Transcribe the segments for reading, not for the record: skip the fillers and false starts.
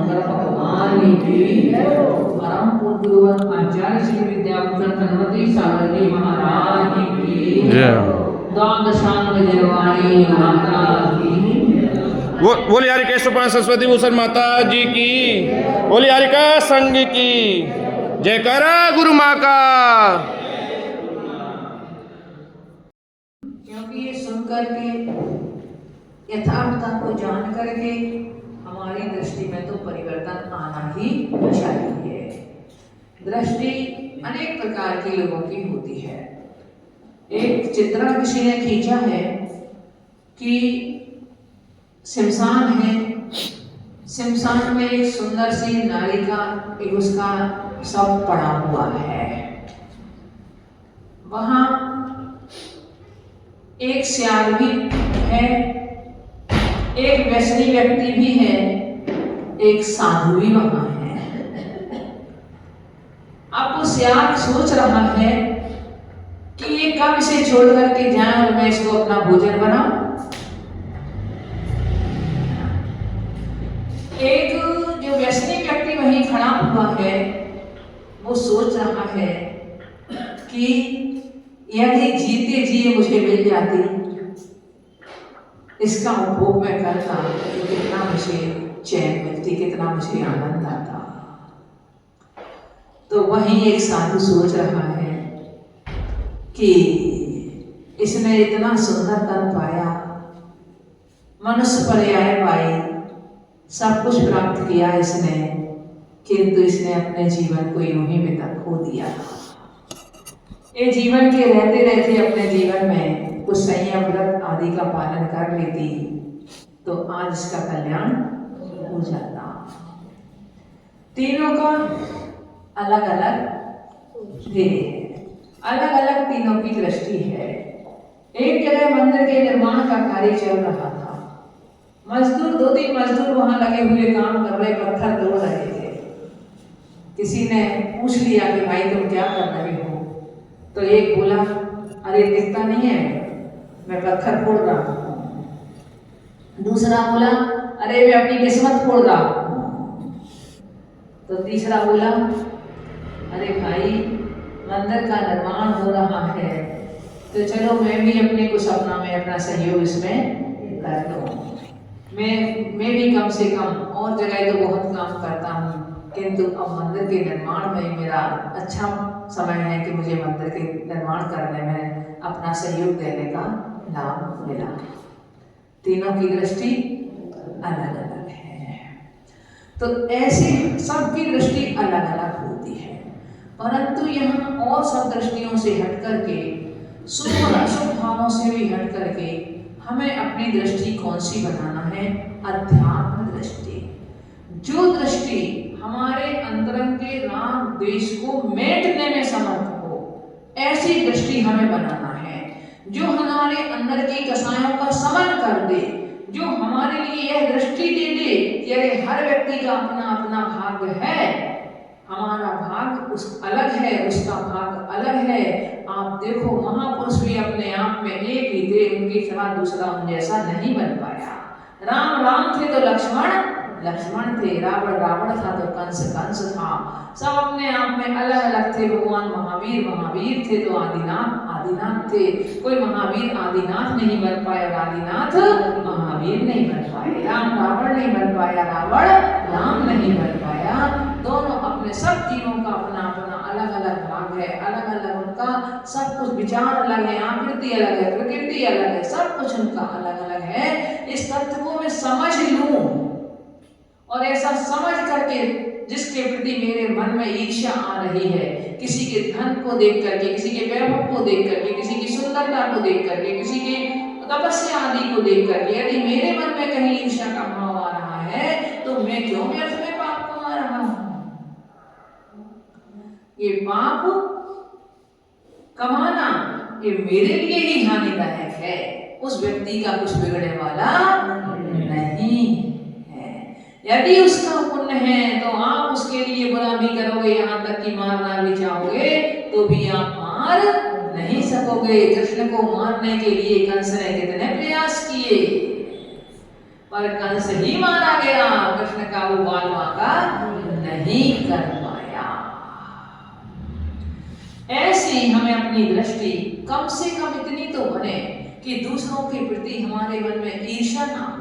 शंकर भगवान की परम पूज्य आचार्य श्री विद्याभूषण धनवती सागर जी महाराज की द्वादशांग जयवाणी माता की। बोली हरि केशव सरस्वती भूषण माता जी की, बोली हरिका संघ की जयकारा गुरु माँ का। क्योंकि ये सुनकर के यथार्थता को जान करके हमारी दृष्टि में तो परिवर्तन आना ही चाहिए। दृष्टि अनेक प्रकार के लोगों की होती है। एक चित्रण किसी ने खींचा है कि शमशान है, शमशान में एक सुंदर सी नारी का एक उसका शव पड़ा हुआ है। वहां एक सियार भी है, एक वैष्णव व्यक्ति भी है, एक साधु भी वहां है। अब वो सियार सोच रहा है कि ये कब इसे छोड़ करके जाए और मैं इसको अपना भोजन बनाऊं। एक जो वैष्णव व्यक्ति वहीं खड़ा हुआ है वो सोच रहा है कि यदि जीते जी मुझे मिल जाती, इसका उपभोग मैं करता तो कितना मुझे चैन मिलती, कितना मुझे आनंद आता। तो वहीं एक साधु सोच रहा है कि इसने इतना सुंदर तन पाया, मनुष्य पर्याय पाई, सब कुछ प्राप्त किया इसने, किंतु इसने अपने जीवन को यूं ही बिता खो दिया। ये जीवन के रहते रहते अपने जीवन में कुछ संयम व्रत आदि का पालन कर लेती तो आज इसका कल्याण हो जाता। तीनों का अलग अलग ध्येय है, अलग अलग तीनों की दृष्टि है। एक जगह मंदिर के निर्माण का कार्य चल रहा था। मजदूर, 2-3 मजदूर वहां लगे हुए काम कर रहे, पत्थर तोड़ रहे थे। किसी ने पूछ लिया कि भाई तुम क्या कर रहे हो? तो एक बोला, अरे दिखता नहीं है, मैं पत्थर फोड़ रहा हूं। दूसरा बोला, अरे मैं अपनी किस्मत फोड़ रहा हूं। तो तीसरा बोला, अरे भाई मंदिर का निर्माण हो रहा है तो चलो मैं भी अपने को सपना में अपना सहयोग इसमें कर दूं। मैं भी कम से कम, और जगह तो बहुत काम करता हूँ, किंतु अब मंदिर के निर्माण में मेरा अच्छा समय है कि मुझे मंदिर के निर्माण करने में अपना सहयोग देने का लाभ मिला। तीनों की दृष्टि अलग अलग है। तो ऐसे सबकी दृष्टि अलग अलग होती है, परंतु यहाँ और सब दृष्टियों से हट करके, शुभ और अशुभ भावों से भी हट करके हमें अपनी दृष्टि कौन सी बनाना है? अध्यात्म दृष्टि। जो दृष्टि हमारे अंतरंग के राग द्वेष को मेटने में समर्थ हो, ऐसी दृष्टि हमें बनाना है। जो हमारे अंदर के कसायों का समन कर दे, जो हमारे लिए यह दृष्टि दे दे कि अरे हर व्यक्ति का अपना अपना भाग्य है, हमारा भाग उस अलग है, उसका भाग अलग है। आप देखो महापुरुष भी अपने आप में एक ही थे, उनके सिवा दूसरा उन जैसा नहीं बन पाया। राम राम थे तो लक्ष्मण लक्ष्मण थे, रावण रावण था तो कंस कंस था। सब अपने आप में अलग अलग थे। भगवान महावीर महावीर थे तो आदिनाथ आदिनाथ थे। कोई महावीर आदिनाथ नहीं बन पाया, आदिनाथ महावीर नहीं बन पाए। राम रावण नहीं बन पाया, रावण राम नहीं बन पाया। दोनों अपने, सब तीनों का अपना अपना अलग अलग भाग है, अलग अलग उनका सब कुछ विचार अलग है, आकृति अलग है, प्रकृति अलग है, सब कुछ उनका अलग अलग है। इस तत्व को मैं समझ लूं और ऐसा समझ करके जिसके प्रति मेरे मन में ईर्ष्या आ रही है, किसी के धन को देख करके, किसी के वैभव को देख करके, किसी की सुंदरता को देख करके, किसी के तपस्या आदि को देख करके यदि मेरे मन में कहीं ईर्ष्या का भाव आ रहा है तो मैं क्यों व्यर्थ में पाप कमा रहा हूं? ये पाप कमाना ये मेरे लिए ही हानिदायक है, उस व्यक्ति का कुछ बिगड़ने वाला नहीं है। यदि उसका पुण्य है तो आप उसके लिए बुरा भी करोगे, यहाँ तक कि मारना भी चाहोगे तो भी आप मार नहीं सकोगे। कृष्ण को मारने के लिए कंस ने कितने प्रयास किए, पर कंस ही मारा गया, कृष्ण का वो बाल वाका नहीं कर पाया। ऐसी हमें अपनी दृष्टि कम से कम इतनी तो बने कि दूसरों के प्रति हमारे मन में ईर्ष्या ना हो,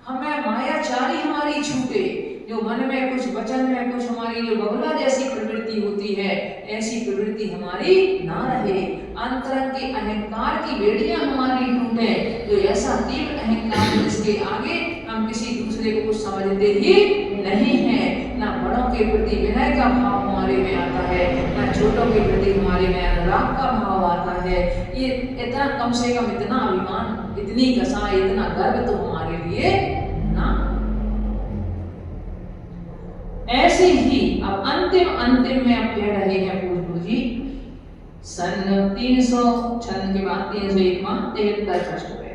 हमें मायाचारी हमारी छूटे, जो मन में कुछ वचन में कुछ हमारी जो बगुला जैसी प्रवृत्ति होती है ऐसी प्रवृत्ति हमारी ना रहे, अंतरंग के अहंकार की बेड़ियां हमारी टूटे, जो ऐसा तीव्र अहंकार जिसके आगे हम किसी दूसरे को कुछ समझते ही नहीं है, ना बड़ों के प्रति विनय का भाव हमारे में आता है, ना छोटों के प्रति हमारे में अनुराग का भाव आता है। ये इतना कम से कम इतना अभिमान, इतनी कसा, इतना गर्व तो हमारे लिए ना। ऐसे ही अब अंतिम में अब कह रहे हैं पूज्य जी सन 300 के बाद 301 73 पृष्ठ पे,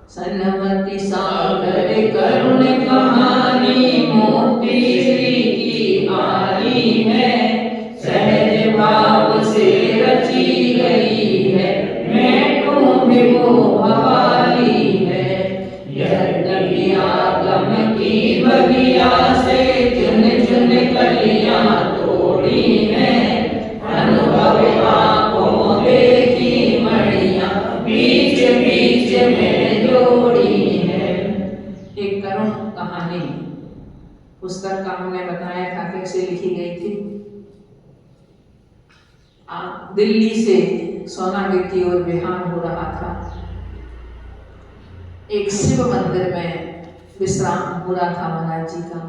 सन्मति सागर करुण कहानी मोती श्री की आनी है, सहज भाव से रची गई है, मैं तुम विभो भवाली है, यद्यपि आगम की बगिया से चुन चुन कलियां तोड़ी हैं, अनुभव आंखों देखी मणियां बीच बीच में जोड़ी है। एक करुण कहानी पुस्तक का हमने बताया था कैसे लिखी गई थी। दिल्ली से सोनागिर की ओर विहार हो रहा था, एक शिव मंदिर में विश्राम हो रहा था महाराज जी का।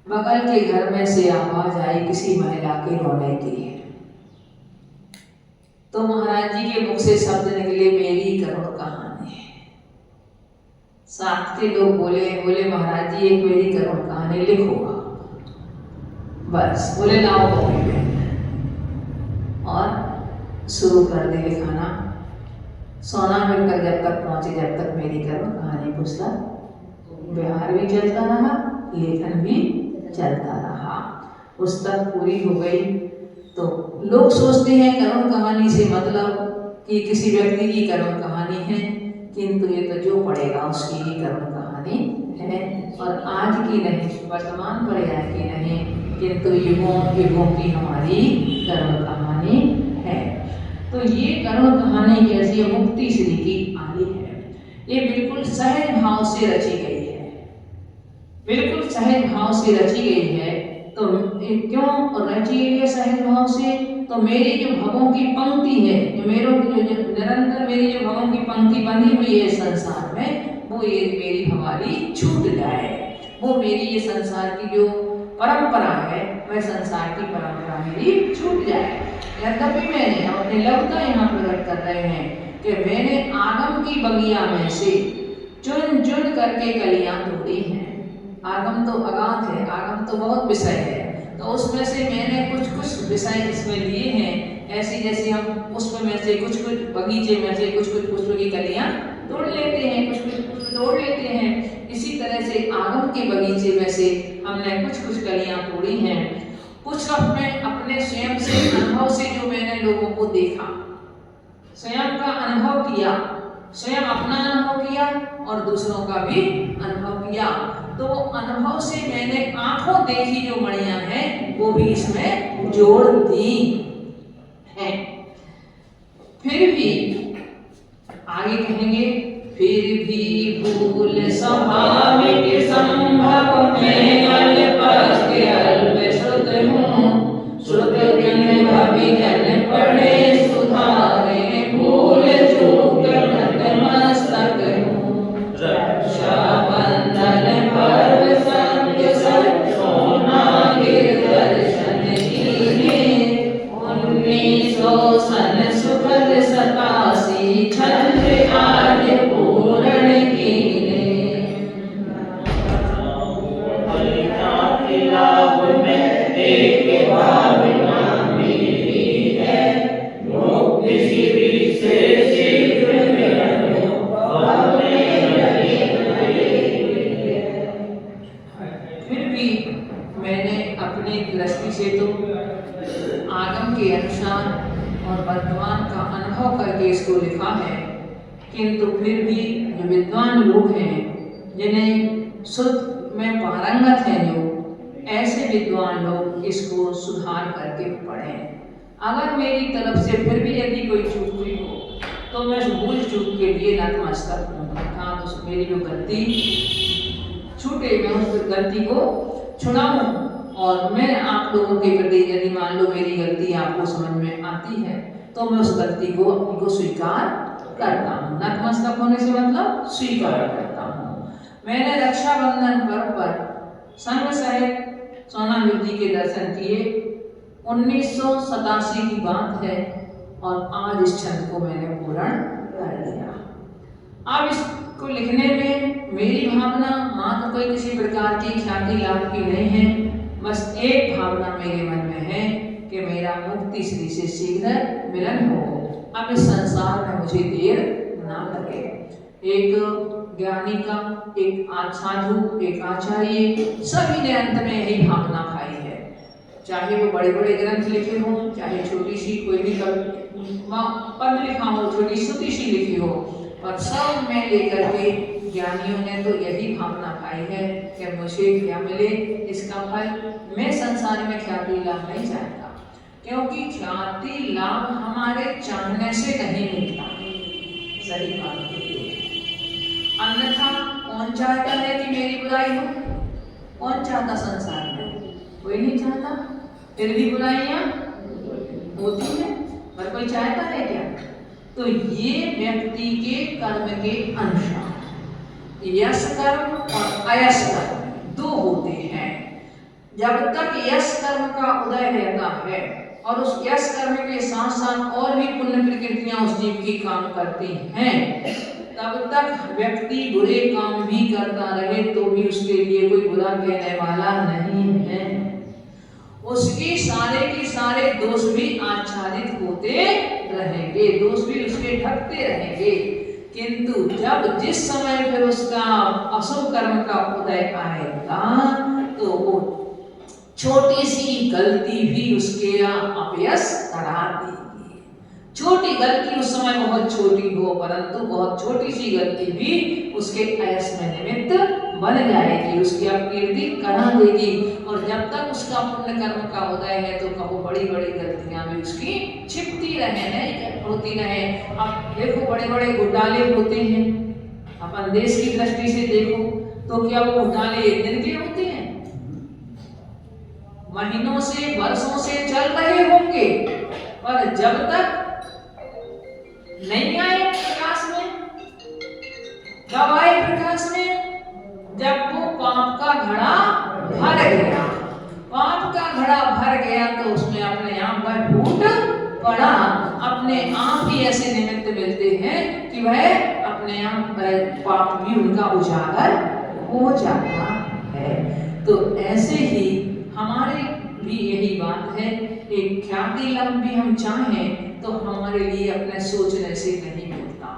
बगल के घर में से आवाज आई किसी महिला के रोने की, तो महाराज जी के मुख से शब्द निकले मेरी करुण कहानी। साथ के लोग बोले महाराज जी एक मेरी करुण कहानी लिखो। बस बोले लाओ कॉपी पे, और शुरू कर दी लिखाना। सोनागिर तक जब तक पहुंचे, जब तक मेरी करुण कहानी पुस्तक बिहार भी चलता रहा, लेखन भी चलता रहा। पुस्तक पूरी हो गई तो लोग सोचते हैं करुण कहानी से मतलब कि किसी व्यक्ति की करुण कहानी है, किंतु ये तो जो पढ़ेगा उसकी ही करुण कहानी है, और आज की नहीं, वर्तमान पर्याय की नहीं, किंतु युगों की हमारी करुण कहानी है। तो ये करुण कहानी कैसी है? मुक्ति श्री की आनी है। ये बिल्कुल सहज भाव से रची गई है, बिल्कुल सहज भाव से रची गई है। तो क्यों रची गई है सहज भाव से? तो मेरी जो भवों की पंक्ति है, जो निरंतर मेरी जो भवों की पंक्ति बनी हुई है संसार में, वो ये मेरी भवाली छूट जाए, वो मेरी ये संसार की जो परंपरा है, वह संसार की परंपरा मेरी छूट जाए। यद्यपि मैंने अपने लवता यहाँ प्रकट कर रहे हैं कि मैंने आगम की बगिया में से चुन चुन करके कलियां तोड़ी हैं। आगम तो अगाध है, आगम तो बहुत विषय है, तो उसमें से मैंने कुछ विषय इसमें लिए हैं। ऐसी जैसे हम पुष्प में से कुछ बगीचे में से कुछ पुष्प की कलियां तोड़ लेते हैं, कुछ पुष्प तोड़ लेते हैं, इसी तरह से आगम के बगीचे में से हमने कुछ कलियां तोड़ी हैं। कुछ अपने स्वयं से अनुभव से जो मैंने लोगों को देखा, स्वयं का अनुभव किया, स्वयं अपना अनुभव किया और दूसरों का भी अनुभव किया, तो अनुभव से मैंने आंखों देखी जो मणियां हैं वो भी इसमें जोड़ दी हैं। फिर भी आगे कहेंगे, फिर भी भूल स्वाभाविक संभव में अल्प श्रुत हूँ, श्रुत जन भविजन पढ़े सुधारे, भूल चूक नतमस्तक हूँ, रक्षा बंधन पर्व संग सच सोनागिर दर्शन कीने, 1900 सन सुखद 87 छंद आज पूर्ण कीने। लाभ में एक भावना मेरी है, मुक्ति श्री से शीघ्र फिर भी मैंने अपनी दृष्टि से तो आगम के अनुसार और वर्तमान का अनुभव करके इसको लिखा है, किंतु फिर भी जो विद्वान लोग हैं जिन्हें शुद्ध में पारंगत हैं जो, ऐसे विद्वान लोग इसको सुधार करके पढ़ें। अगर मेरी तरफ से फिर भी यदि कोई चूक हुई हो तो मैं उस भूल चूक के लिए नतमस्तक हूँ, अर्थात उस मेरी जो गलती छूटे मैं उस गलती को छुड़ाऊं। और मैं आप लोगों के प्रति यदि मान लो मेरी गलती आपको समझ में आती है तो मैं उस गलती को अपनी को स्वीकार करता हूँ। नतमस्तक होने से मतलब स्वीकार करता हूँ। मैंने रक्षाबंधन पर्व पर संघ सहित सोनामिल जी के दर्शन किए। 1987 की बात है और आज इस छंद को मैंने पूर्ण कर दिया। अब इसको लिखने में मेरी भावना मात्र कोई किसी प्रकार की ख्याति लाभ की नहीं है, बस एक भावना मेरे मन में है कि मेरा मुक्ति श्री से शीघ्र मिलन हो। अब इस संसार में मुझे देर ना लगे। एक ज्ञानी का, एक साधु, एक आचार्य, सभी ने अंत में यही भावना खाई है। चाहे वो बड़े बड़े ग्रंथ लिखे हों, चाहे छोटी सी कोई भी पद लिखा हो, छोटी स्तुति सी लिखी हो, पर सब में लेकर के ज्ञानियों ने तो यही भावना खाई है कि मुझे क्या मिले इसका फल। मैं संसार में ख्याति लाभ नहीं चाहता, क्योंकि ख्याति लाभ हमारे चाहने से नहीं मिलता। सही बात है। अन्यथा कौन चाहता है कि मेरी बुराई हो? कौन चाहता संसार में? कोई नहीं चाहता। फिर भी बुराइयां होती हैं, पर कोई चाहता है क्या? तो ये व्यक्ति के कर्म के अनुसार यश कर्म और अयश कर्म दो होते हैं। जब तक यश कर्म का उदय रहता है और उस यश कर्म के साथ साथ और भी पुण्य प्रकृतियां उस जीव की काम करती हैं, तब तक व्यक्ति बुरे काम भी करता रहे तो भी उसके लिए कोई बुरा कहने वाला नहीं है। उसके सारे के सारे दोष भी आच्छादित होते रहेंगे, दोष भी उसके ढकते रहेंगे। किंतु जब जिस समय फिर उसका अशुभ कर्म का उदय आएगा तो वो छोटी सी गलती भी उसके अपयश करा देगी। छोटी गलती उस समय बहुत छोटी हो, परंतु बहुत छोटी सी गलती भी उसके अयश में निमित्त बन जाएगी, उसकी अपकीर्ति करा देगी। और जब तक उसका पुण्य कर्म का उदय है तो कहो बड़ी बड़ी गलतियां भी उसकी छिपती रहे, नहीं होती रहे। अब देखो बड़े बड़े घोटाले होते हैं, अपन देश की दृष्टि से देखो तो क्या वो घोटाले एक दिन के होते हैं? महीनों से वर्षों से चल रहे होंगे, पर जब तक नहीं आए प्रकाश में, कब आए प्रकाश में? जब वो पाप का घड़ा भर गया। पाप का घड़ा भर गया तो उसमें अपने आप वह फूट पड़ा। अपने आप ही ऐसे निमित्त मिलते हैं कि वह अपने आप पाप भी उनका उजागर हो जाता है। तो ऐसे ही हमारे भी यही बात है, एक ख्याति लाभ भी हम चाहें तो हमारे लिए अपने सोचने से नहीं मिलता।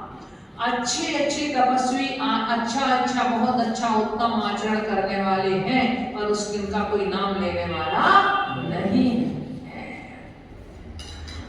अच्छे अच्छे तपस्वी अच्छा बहुत अच्छा उत्तम आचरण करने वाले हैं और उनका कोई नाम लेने वाला नहीं है।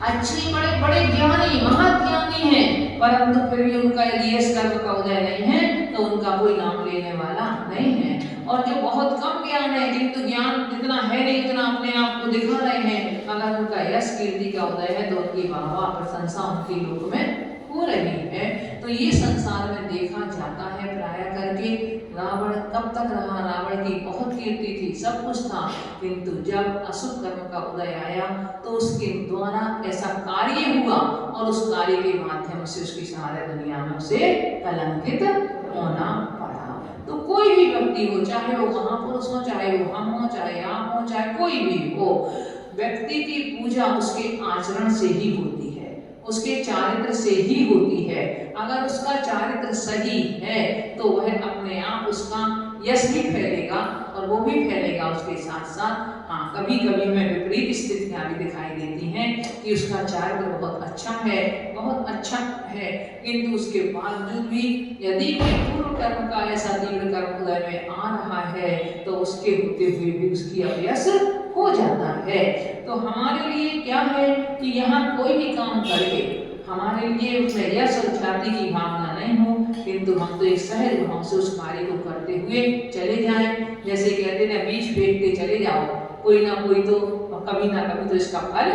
अच्छे बड़े बड़े ज्ञानी महाज्ञानी हैं, परंतु फिर भी उनका यदि यश कर्म का उदय नहीं है तो उनका कोई नाम लेने वाला नहीं है। और जो बहुत कम ज्ञान है, किंतु ज्ञान जितना है नहीं उतना अपने आप को दिखा रहे हैं, अगर उनका यश कीर्ति का उदय है तो उनकी वाहवाह प्रशंसा उनके लोक में हो रही है। तो ये संसार में देखा जाता है प्राय करके। रावण कब तक रहा? रावण की बहुत कीर्ति थी, सब कुछ था, किंतु जब अशुभ कर्म का उदय आया तो उसके द्वारा ऐसा कार्य हुआ और उस कार्य के माध्यम से उसकी सारे दुनिया में उसे कलंकित होना पड़ा। तो कोई भी व्यक्ति हो, चाहे वो महापुरुष हो, चाहे वो हम हो, चाहे आप हो, चाहे कोई भी हो, व्यक्ति की पूजा उसके आचरण से ही होती है, उसके चारित्र से ही होती है। अगर उसका चारित्र सही है तो वह अपने आप उसका यश भी फैलेगा और वो भी फैलेगा उसके साथ साथ। हाँ, कभी कभी में विपरीत स्थितियां भी दिखाई देती हैं कि उसका चारित्र बहुत अच्छा है, किंतु उसके बावजूद भी यदि कोई पूर्व कर्म का ऐसा तीव्र कर्म उदय में आ रहा है तो उसके होते हुए भी उसकी अपयश हो जाता है। तो हमारे लिए क्या है कि यहाँ कोई भी काम करके हमारे लिए उसमें यश और ख्याति की भावना नहीं हो, किंतु हम तो एक सहज भाव से उस कार्य को करते हुए चले जाएं। जैसे कहते हैं बीज फेंकते चले जाओ, कोई ना कोई तो कभी ना कभी तो इसका फल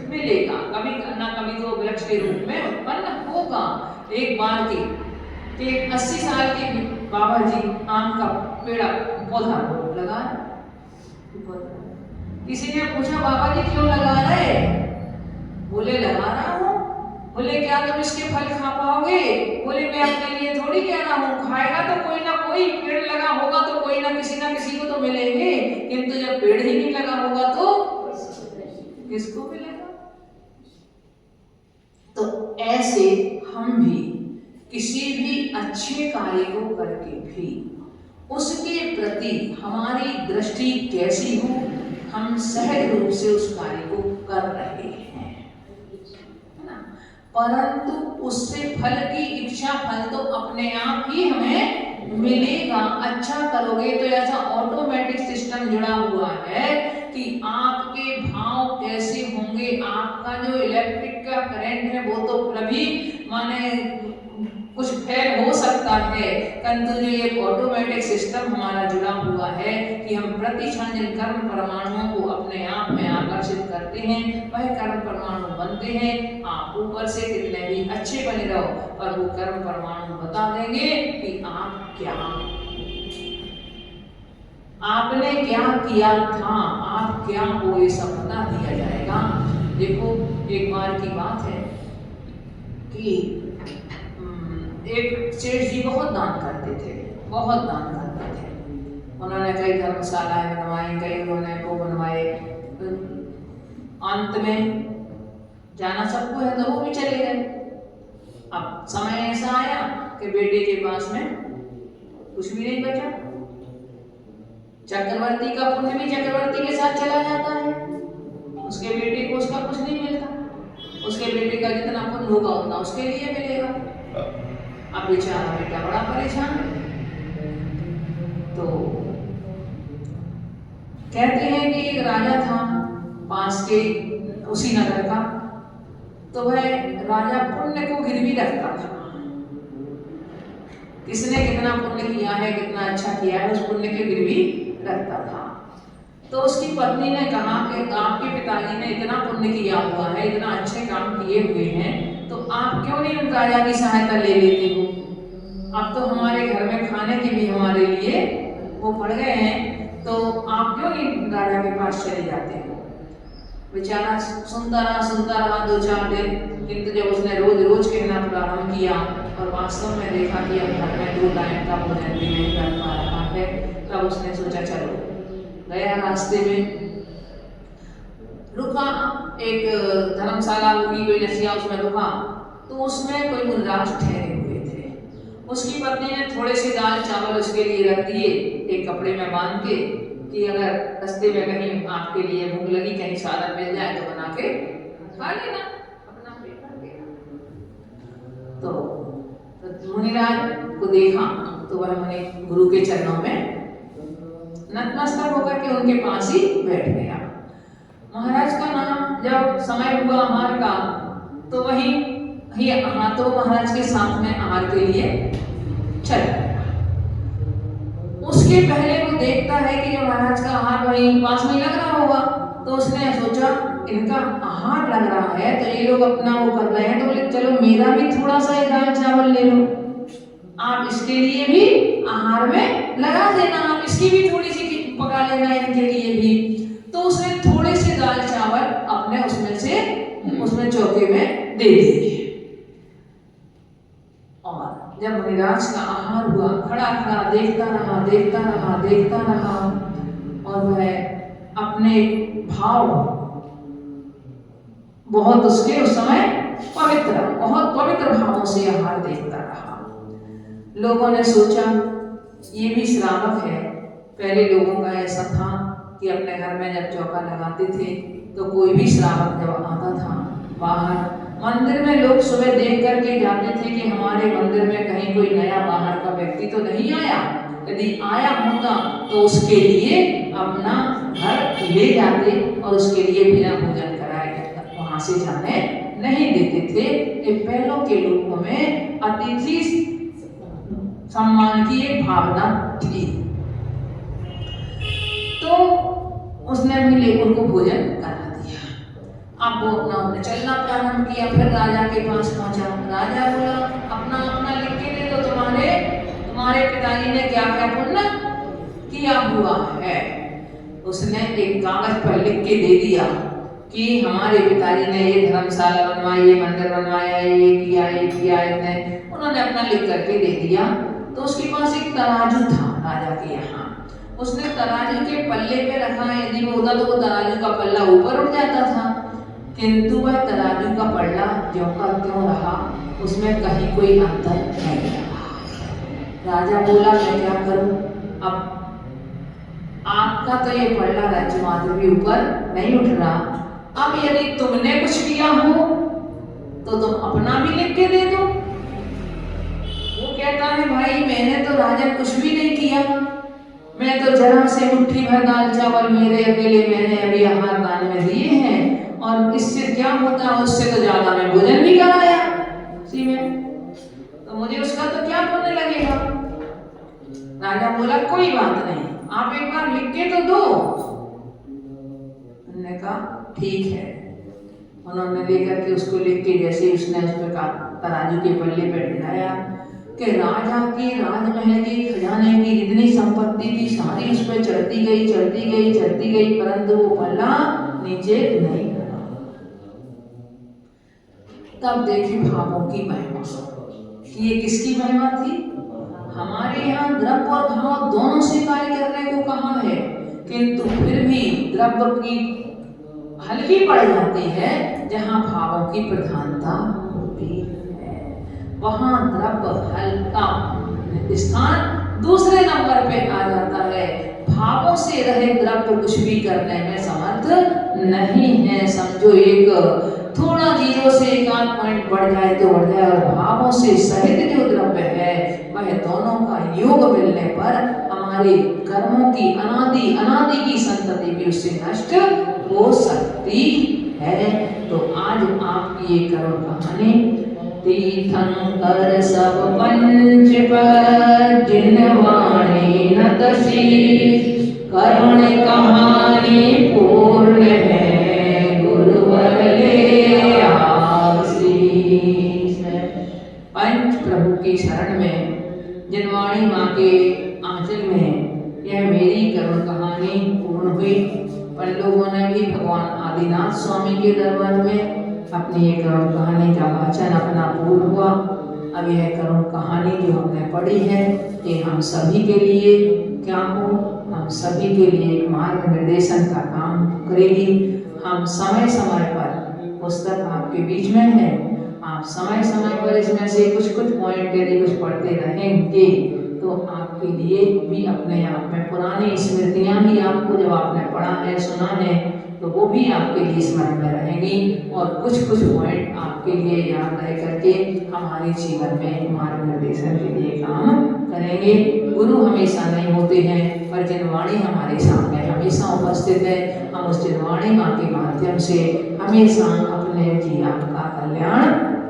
मिलेगा, कभी ना कभी तो वृक्ष के रूप में उत्पन्न होगा। एक बार के 80 साल के बाबा जी आम का पेड़ पौधा लगा, किसी ने पूछा बाबा जी क्यों लगा रहे? बोले लगा रहा हूँ। बोले क्या तुम इसके फल खा पाओगे? बोले मैं अपने लिए थोड़ी कह रहा हूँ, खाएगा तो कोई ना कोई, पेड़ लगा होगा तो कोई ना किसी को तो मिलेंगे, किंतु जब पेड़ ही नहीं लगा होगा तो किसको मिलेगा? तो ऐसे हम भी किसी भी अच्छे कार्य को करके भी उसके प्रति हमारी दृष्टि कैसी हो, हम सहज रूप से उस कार्य को कर रहे हैं, है ना? परंतु उससे फल की इच्छा, फल तो अपने आप ही हमें मिलेगा। अच्छा करोगे तो ऐसा ऑटोमेटिक सिस्टम जुड़ा हुआ है कि आपके भाव कैसे होंगे, आपका जो इलेक्ट्रिक का करंट है वो तो कभी माने कुछ फेल हो सकता है, किंतु जो ये ऑटोमेटिक सिस्टम हमारा जुड़ा हुआ है कि हम प्रति क्षण जिन कर्म परमाणुओं को अपने आप में आकर्षित करते हैं वह कर्म परमाणु बनते हैं। आप ऊपर से कितने भी अच्छे बने रहो और वो कर्म परमाणु बता देंगे कि आप क्या, आपने क्या किया था, आप क्या हो, ये सब बता दिया जाएगा। देखो एक बार की बात है कि एक सेठ जी बहुत दान करते थे, बहुत दान करते थे। उन्होंने कई धर्मशालाएं बनवाई, कई उन्होंने वो बनवाए। अंत में जाना सबको है तो वो भी चले गए। अब समय ऐसा आया कि बेटे के पास में कुछ भी नहीं बचा। चक्रवर्ती का पुण्य भी चक्रवर्ती के साथ चला जाता है, उसके बेटे को उसका कुछ नहीं मिलता। उसके बेटे का जितना पुण्य होगा उतना उसके लिए मिलेगा। अब बेचारा बेटा बड़ा परेशान। तो कहते हैं कि एक राजा था पास के उसी नगर का, तो वह राजा पुण्य को गिरवी रखता था। किसने कितना पुण्य किया है, कितना अच्छा किया है, उस पुण्य के गिरवी रखता था। तो उसकी पत्नी ने कहा कि आपके पिताजी ने इतना पुण्य किया हुआ है, इतना अच्छे काम किए हुए हैं, तो आप क्यों नहीं उन राजा की सहायता ले लेते हो? अब तो हमारे घर में खाने के भी हमारे लिए वो पड़ गए हैं, तो आप क्यों नहीं राजा के पास चले जाते हो? बेचारा सुनता रहा 2-4 दिन, किंतु जब उसने रोज रोज कहना प्रारंभ किया और वास्तव में देखा कि अब घर में 2 टाइम का भोजन भी नहीं कर पा रहा है, तब उसने सोचा चलो। गया, रास्ते में रुका, एक धर्मशाला होगी कोई रसिया, उसमें रुका तो उसमें कोई मुनिराज ठहरे हुए थे। उसकी पत्नी ने थोड़े से दाल चावल उसके लिए रख दिए एक कपड़े में बांध के कि अगर रास्ते में कहीं आपके लिए भूख लगी, कहीं सालन मिल जाए तो बना के खा लेना, अपना पेट भर गया। तो मुनिराज को देखा तो वह मुनि गुरु के चरणों में नतमस्तक होकर के उनके पास ही बैठ गया। महाराज का नाम जब समय हुआ आहार का, तो वहीं हाथों महाराज के साथ में आहार के लिए चल गया। उसके पहले वो देखता है कि जो महाराज का आहार वहीं पास में लग रहा होगा, तो उसने सोचा इनका आहार लग रहा है तो ये लोग अपना वो कर रहे हैं, तो बोले चलो मेरा भी थोड़ा सा दाल चावल ले लो, आप इसके लिए भी आहार में लगा देना, आप इसकी भी थोड़ी सी पका लेना इनके लिए भी। तो उसने थोड़े से दाल चावल अपने उसमें चौके में दे दिए। और जब मुनिराज का आहार हुआ, खड़ा देखता रहा और वह अपने भाव बहुत उसके उस समय बहुत पवित्र भावों से आहार देखता रहा। लोगों ने सोचा ये भी श्रावक है। पहले लोगों का ऐसा था कि अपने घर में जब चौका लगाते थे तो कोई भी श्रावक जब आता था बाहर, मंदिर में लोग सुबह देख करके जाते थे कि हमारे मंदिर में कहीं कोई नया बाहर का व्यक्ति तो नहीं आया। यदि आया होता तो उसके लिए अपना घर ले जाते और उसके लिए बिना भोजन कराए वहां से जाने नहीं देते थे। ये पहलों के लोगों में अतिथि सम्मान की एक भावना थी। तो उसने भी लेकुर को भोजन करा दिया। अब वो अपना चलना प्रारंभ किया। फिर राजा के पास पहुंचा। राजा बोला अपना अपना लिख के दे दो, तुम्हारे पिताजी ने क्या क्या पुण्य किया हुआ है। उसने एक कागज पर लिख के दे दिया कि हमारे पिताजी ने ये धर्मशाला बनवाई, ये मंदिर बनवाया, ये किया इतने। उन्होंने अपना लिख करके दे दिया। तो उसके पास एक तराजू था राजा के यहाँ। उसने तराजू के पल्ले पे रखा। यदि वो होता तो वो तराजू का पल्ला ऊपर उठ जाता था, किंतु वह तराजू का पल्ला ज्यों का त्यों रहा, उसमें कहीं कोई अंतर नहीं रहा। राजा बोला मैं क्या करूं, अब आपका तो ये पल्ला राज्य मात्र भी ऊपर नहीं उठ रहा। अब यदि तुमने कुछ किया हो तो तुम अपना भी लिख के दे दो। वो कहता है भाई मैंने तो राजन कुछ भी नहीं किया, मैं तो जरा से मुट्ठी भर दाल चावल मेरे अकेले मैंने अभी आहार दान में दिए हैं, और इससे क्या होता है, उससे तो ज्यादा मैं भोजन भी कराया सी में, तो मुझे उसका तो क्या पुण्य लगेगा। राजा बोला कोई बात नहीं, आप एक बार लिख के तो दो। उन्होंने कहा ठीक है। उन्होंने लेकर के उसको लिख के जैसे उसने उस पर तराजू के पल्ले पर ढलाया कि राजा की राजमहल के खजाने की जितनी संपत्ति थी सारी उस पर चढ़ती गई, परंतु वो पल्ला नीचे नहीं गिरा। तब देखी भावों की महिमा कि ये किसकी महिमा थी। हमारे यहाँ द्रव्य और भाव दोनों से कार्य करने को कहा है, किंतु फिर भी द्रव्य की हल्की पड़ जाती है जहाँ भावों की प्रधानता होती है। वहाँ द्रव्य हल्का स्थान दूसरे नंबर पे आ जाता है। भावों से रहे द्रव्य कुछ भी करने में समर्थ नहीं है। समझो एक थोड़ा 0 से 1 पॉइंट बढ़ जाए तो बढ़ जाए, और भावों से सहित जो द्रव्य है वह दोनों का योग मिलने पर हमारे कर्मों की अनादि की संतति भी उससे नष्ट हो सकती है। तो आज आपकी ये करुण कहानी तीर्थंकर सब पंच पर जिनवाणी न तसी, करुण कहानी पूर्ण है गुरुवर ले आशीष। पंच प्रभु की शरण में जिनवाणी माँ के आंचल में यह मेरी करुण कहानी पूर्ण हुई। पर लोगों ने भी भगवान आदिनाथ स्वामी के दरबार में अपनी ये करुण कहानी का वाचन अपना पूर्ण हुआ। अब यह करुण कहानी जो हमने पढ़ी है ये हम सभी के लिए क्या हो, हम सभी के लिए एक मार्ग निर्देशन का काम करेगी। हम समय समय पर पुस्तक आपके बीच में है, आप समय समय पर इसमें से कुछ पॉइंट यदि कुछ पढ़ते रहेंगे तो आपके लिए भी अपने आप में पुरानी स्मृतियां भी आपको जब आपने पढ़ा है सुना है तो वो भी आपके लिए स्मरण में रहेंगी, और कुछ पॉइंट आपके लिए याद रह करके हमारे जीवन में मार्ग निर्देशन के लिए काम करेंगे। गुरु हमेशा नहीं होते हैं, पर जिनवाणी हमारे सामने हमेशा उपस्थित है। हम उस जिनवाणी माँ के माध्यम से हमेशा अपने जीवन का कल्याण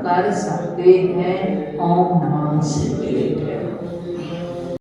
कर सकते हैं। ओम नमः शिवाय।